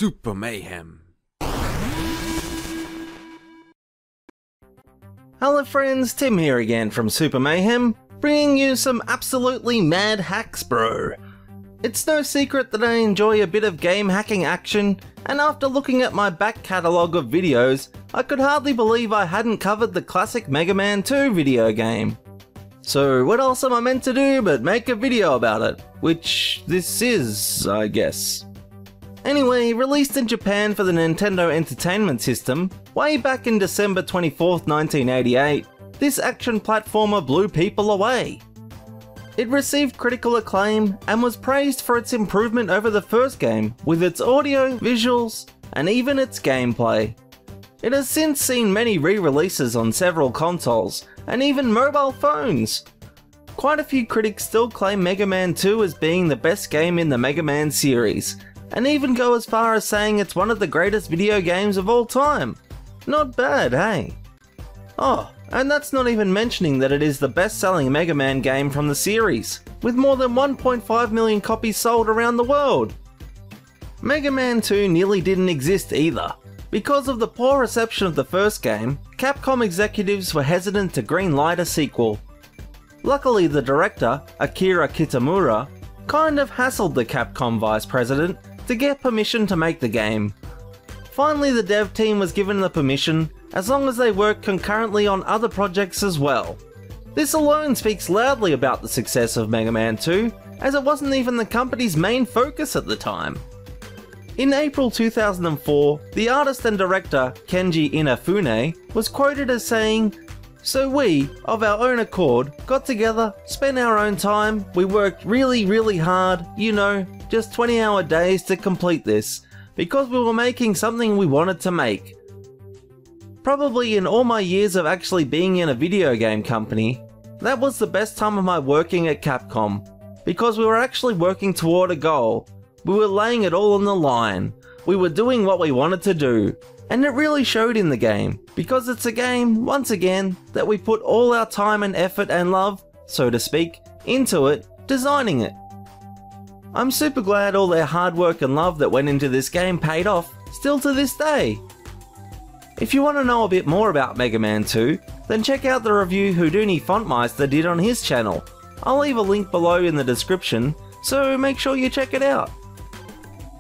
Super Mayhem. Hello friends, Tim here again from Super Mayhem, bringing you some absolutely mad hacks, bro. It's no secret that I enjoy a bit of game hacking action, and after looking at my back catalogue of videos, I could hardly believe I hadn't covered the classic Mega Man 2 video game. So what else am I meant to do but make a video about it? Which this is, I guess. Anyway, released in Japan for the Nintendo Entertainment System, way back in December 24th, 1988, this action platformer blew people away. It received critical acclaim and was praised for its improvement over the first game, with its audio, visuals, and even its gameplay. It has since seen many re-releases on several consoles, and even mobile phones. Quite a few critics still claim Mega Man 2 as being the best game in the Mega Man series, and even go as far as saying it's one of the greatest video games of all time. Not bad, hey? Oh, and that's not even mentioning that it is the best-selling Mega Man game from the series, with more than 1.5 million copies sold around the world. Mega Man 2 nearly didn't exist either. Because of the poor reception of the first game, Capcom executives were hesitant to greenlight a sequel. Luckily, the director, Akira Kitamura, kind of hassled the Capcom vice president to get permission to make the game. Finally, the dev team was given the permission, as long as they worked concurrently on other projects as well. This alone speaks loudly about the success of Mega Man 2, as it wasn't even the company's main focus at the time. In April 2004, the artist and director Kenji Inafune was quoted as saying, "So we, of our own accord, got together, spent our own time, we worked really hard, you know, just 20-hour days to complete this, because we were making something we wanted to make." Probably in all my years of actually being in a video game company, that was the best time of my working at Capcom, because we were actually working toward a goal. We were laying it all on the line. We were doing what we wanted to do. And it really showed in the game, because it's a game, once again, that we put all our time and effort and love, so to speak, into it, designing it. I'm super glad all their hard work and love that went into this game paid off, still to this day. If you want to know a bit more about Mega Man 2, then check out the review Houdini Fontmeister did on his channel. I'll leave a link below in the description, so make sure you check it out.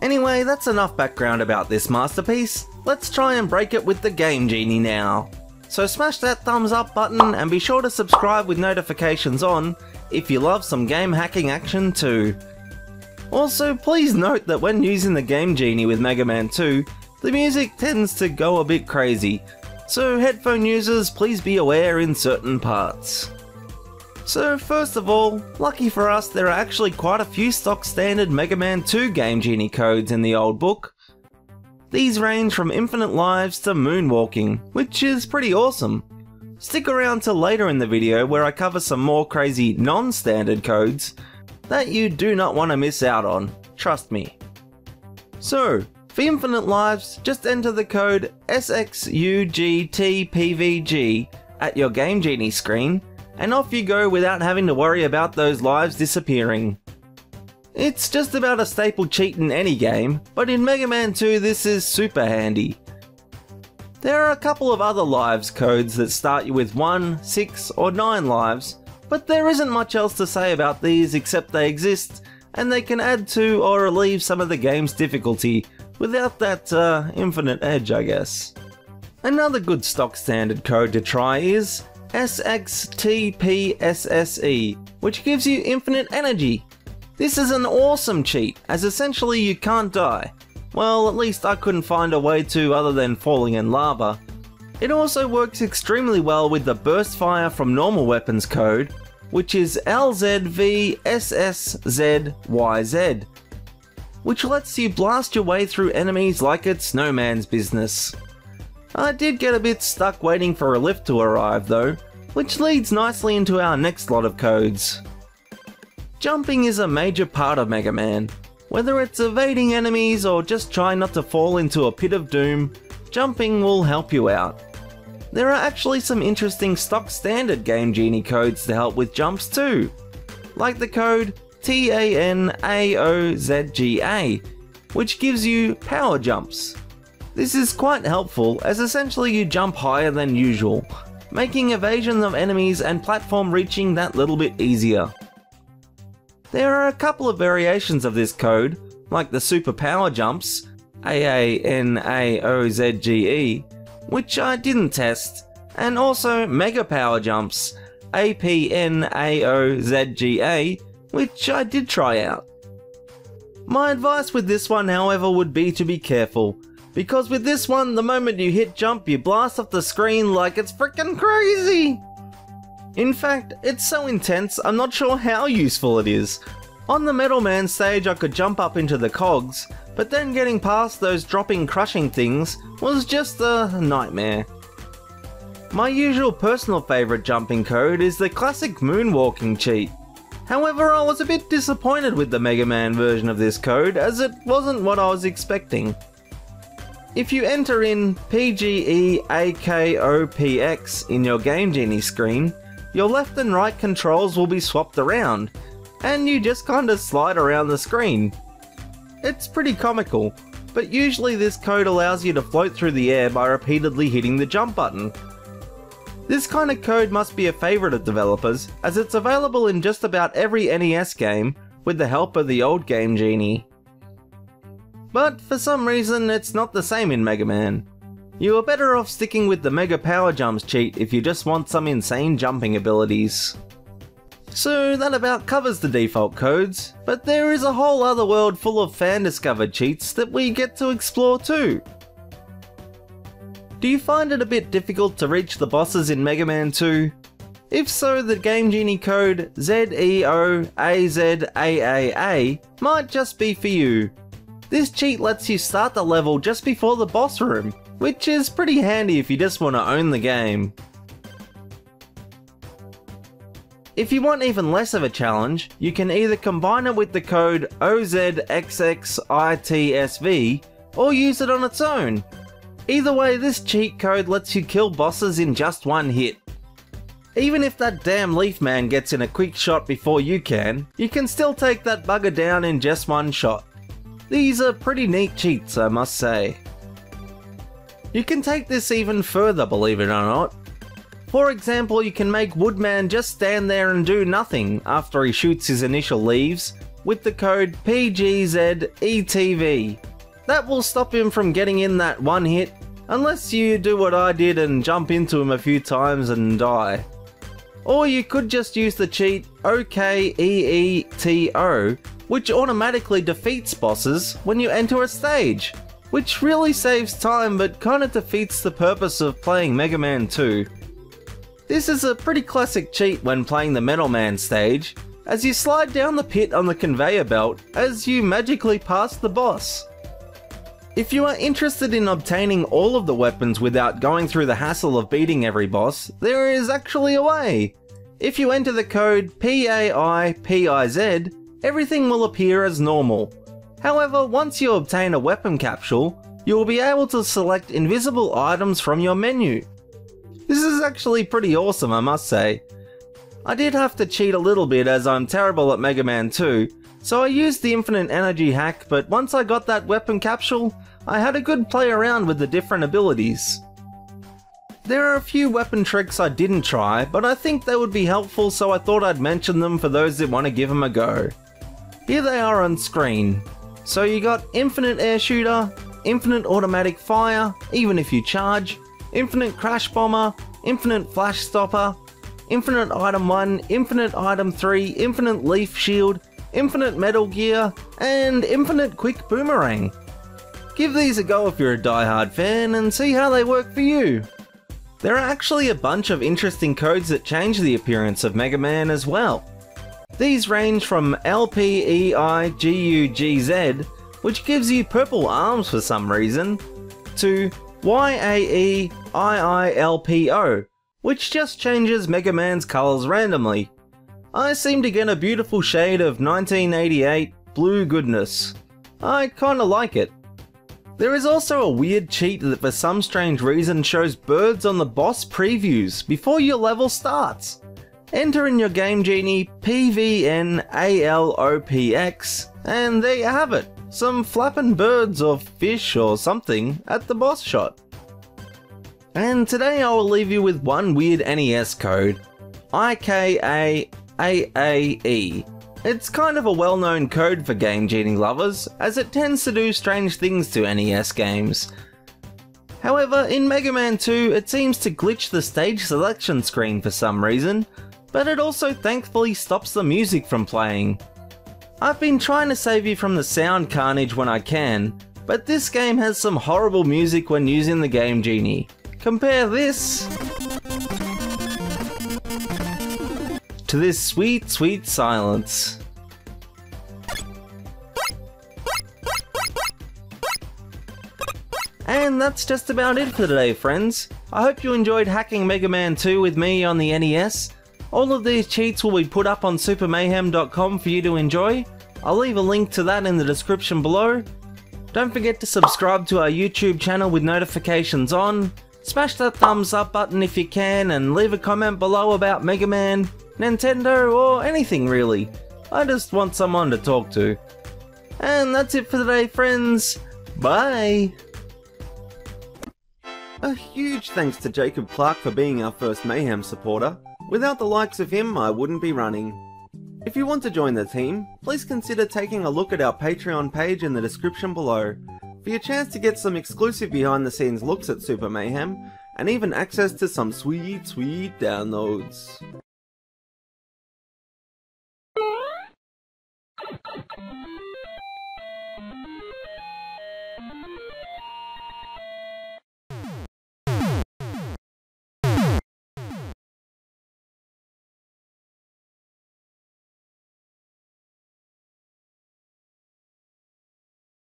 Anyway, that's enough background about this masterpiece. Let's try and break it with the Game Genie now. So smash that thumbs up button and be sure to subscribe with notifications on if you love some game hacking action too. Also, please note that when using the Game Genie with Mega Man 2, the music tends to go a bit crazy, so headphone users please be aware in certain parts. So first of all, lucky for us, there are actually quite a few stock standard Mega Man 2 Game Genie codes in the old book. These range from infinite lives to moonwalking, which is pretty awesome. Stick around till later in the video where I cover some more crazy non-standard codes that you do not want to miss out on, trust me. So, for infinite lives, just enter the code SXUGTPVG at your Game Genie screen, and off you go without having to worry about those lives disappearing. It's just about a staple cheat in any game, but in Mega Man 2 this is super handy. There are a couple of other lives codes that start you with 1, 6 or 9 lives, but there isn't much else to say about these except they exist, and they can add to or relieve some of the game's difficulty without that infinite edge, I guess. Another good stock standard code to try is SXTPSSE, which gives you infinite energy. This is an awesome cheat, as essentially you can't die. Well, at least I couldn't find a way to other than falling in lava. It also works extremely well with the burst fire from normal weapons code, which is LZVSSZYZ, which lets you blast your way through enemies like it's no man's business. I did get a bit stuck waiting for a lift to arrive though, which leads nicely into our next lot of codes. Jumping is a major part of Mega Man. Whether it's evading enemies or just trying not to fall into a pit of doom, jumping will help you out. There are actually some interesting stock standard Game Genie codes to help with jumps too, like the code TANAOZGA, which gives you power jumps. This is quite helpful as essentially you jump higher than usual, making evasion of enemies and platform reaching that little bit easier. There are a couple of variations of this code, like the super power jumps, AANAOZGE, which I didn't test, and also mega power jumps, APNAOZGA, which I did try out. My advice with this one, however, would be to be careful, because with this one, the moment you hit jump, you blast off the screen like it's freaking crazy! In fact, it's so intense, I'm not sure how useful it is. On the Metal Man stage I could jump up into the cogs, but then getting past those dropping crushing things was just a nightmare. My usual personal favourite jumping code is the classic moonwalking cheat. However, I was a bit disappointed with the Mega Man version of this code as it wasn't what I was expecting. If you enter in PGEAKOPX in your Game Genie screen, your left and right controls will be swapped around, and you just kinda slide around the screen. It's pretty comical, but usually this code allows you to float through the air by repeatedly hitting the jump button. This kind of code must be a favourite of developers, as it's available in just about every NES game with the help of the old Game Genie. But for some reason it's not the same in Mega Man. You are better off sticking with the Mega Power Jumps cheat if you just want some insane jumping abilities. So that about covers the default codes, but there is a whole other world full of fan-discovered cheats that we get to explore too. Do you find it a bit difficult to reach the bosses in Mega Man 2? If so, the Game Genie code ZEOAZAAA might just be for you. This cheat lets you start the level just before the boss room, which is pretty handy if you just want to own the game. If you want even less of a challenge, you can either combine it with the code OZXXITSV or use it on its own. Either way, this cheat code lets you kill bosses in just one hit. Even if that damn Leaf Man gets in a quick shot before you can still take that bugger down in just one shot. These are pretty neat cheats, I must say. You can take this even further, believe it or not. For example, you can make Woodman just stand there and do nothing after he shoots his initial leaves with the code PGZETV. That will stop him from getting in that one hit, unless you do what I did and jump into him a few times and die. Or you could just use the cheat OKEETO, which automatically defeats bosses when you enter a stage, which really saves time but kinda defeats the purpose of playing Mega Man 2. This is a pretty classic cheat when playing the Metal Man stage, as you slide down the pit on the conveyor belt as you magically pass the boss. If you are interested in obtaining all of the weapons without going through the hassle of beating every boss, there is actually a way. If you enter the code PAIPIZ, everything will appear as normal. However, once you obtain a weapon capsule, you will be able to select invisible items from your menu. This is actually pretty awesome, I must say. I did have to cheat a little bit as I'm terrible at Mega Man 2, so I used the infinite energy hack, but once I got that weapon capsule, I had a good play around with the different abilities. There are a few weapon tricks I didn't try, but I think they would be helpful, so I thought I'd mention them for those that want to give them a go. Here they are on screen. So you got infinite air shooter, infinite automatic fire, even if you charge, infinite crash bomber, infinite flash stopper, infinite item 1, infinite item 3, infinite leaf shield, infinite metal gear, and infinite quick boomerang. Give these a go if you're a die-hard fan and see how they work for you. There are actually a bunch of interesting codes that change the appearance of Mega Man as well. These range from LPEIGUGZ, which gives you purple arms for some reason, to YAEIILPO, which just changes Mega Man's colours randomly. I seem to get a beautiful shade of 1988 blue goodness. I kinda like it. There is also a weird cheat that for some strange reason shows birds on the boss previews before your level starts. Enter in your Game Genie PVNALOPX, and there you have it. some flapping birds or fish or something at the boss shot. And today I will leave you with one weird NES code, IKAAAE. It's kind of a well-known code for Game Genie lovers, as it tends to do strange things to NES games. However, in Mega Man 2 it seems to glitch the stage selection screen for some reason, but it also thankfully stops the music from playing. I've been trying to save you from the sound carnage when I can, but this game has some horrible music when using the Game Genie. Compare this to this sweet, sweet silence. And that's just about it for today, friends. I hope you enjoyed hacking Mega Man 2 with me on the NES. All of these cheats will be put up on supermayhem.com for you to enjoy. I'll leave a link to that in the description below. Don't forget to subscribe to our YouTube channel with notifications on. Smash that thumbs up button if you can, and leave a comment below about Mega Man, Nintendo, or anything really. I just want someone to talk to. And that's it for today, friends. Bye! A huge thanks to Jacob Clark for being our first Mayhem supporter. Without the likes of him, I wouldn't be running. If you want to join the team, please consider taking a look at our Patreon page in the description below, for your chance to get some exclusive behind the scenes looks at Super Mayhem, and even access to some sweet, sweet downloads.